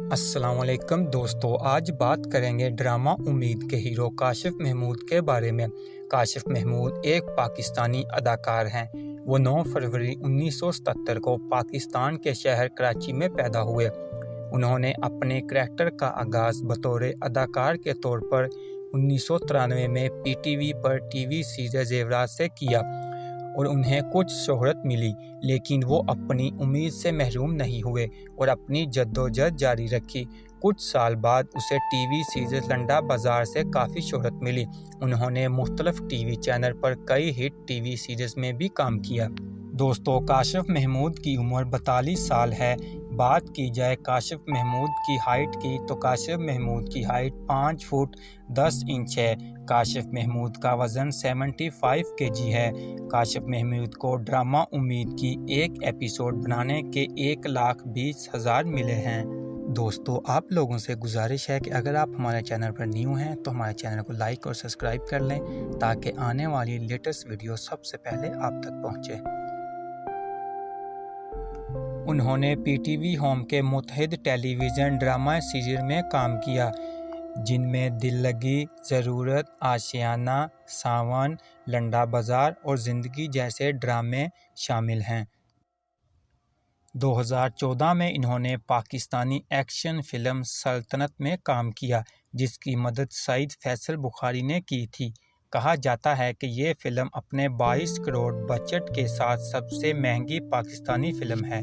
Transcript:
السلام علیکم دوستو، آج بات کریں گے ڈرامہ امید کے ہیرو کاشف محمود کے بارے میں۔ کاشف محمود ایک پاکستانی اداکار ہیں۔ وہ 9 فروری 1977 کو پاکستان کے شہر کراچی میں پیدا ہوئے۔ انہوں نے اپنے کریکٹر کا آغاز بطور اداکار کے طور پر 1993 میں پی ٹی وی پر ٹی وی سیریز زیورات سے کیا اور انہیں کچھ شہرت ملی، لیکن وہ اپنی امید سے محروم نہیں ہوئے اور اپنی جدوجہد جاری رکھی۔ کچھ سال بعد اسے ٹی وی سیریز لنڈا بازار سے کافی شہرت ملی۔ انہوں نے مختلف ٹی وی چینل پر کئی ہٹ ٹی وی سیریز میں بھی کام کیا۔ دوستو، کاشف محمود کی عمر 42 سال ہے۔ بات کی جائے کاشف محمود کی ہائٹ کی تو کاشف محمود کی ہائٹ 5 فٹ 10 انچ ہے۔ کاشف محمود کا وزن 75 kg ہے۔ کاشف محمود کو ڈرامہ امید کی ایک ایپیسوڈ بنانے کے 1,20,000 ملے ہیں۔ دوستو، آپ لوگوں سے گزارش ہے کہ اگر آپ ہمارے چینل پر نیو ہیں تو ہمارے چینل کو لائک اور سبسکرائب کر لیں تاکہ آنے والی لیٹسٹ ویڈیو سب سے پہلے آپ تک پہنچے۔ انہوں نے پی ٹی وی ہوم کے متعدد ٹیلی ویژن ڈرامہ سیریل میں کام کیا، جن میں دل لگی، ضرورت، آشیانہ، ساون، لنڈا بازار اور زندگی جیسے ڈرامے شامل ہیں۔ 2014 میں انہوں نے پاکستانی ایکشن فلم سلطنت میں کام کیا، جس کی مدد سعید فیصل بخاری نے کی تھی۔ کہا جاتا ہے کہ یہ فلم اپنے 22 کروڑ بجٹ کے ساتھ سب سے مہنگی پاکستانی فلم ہے۔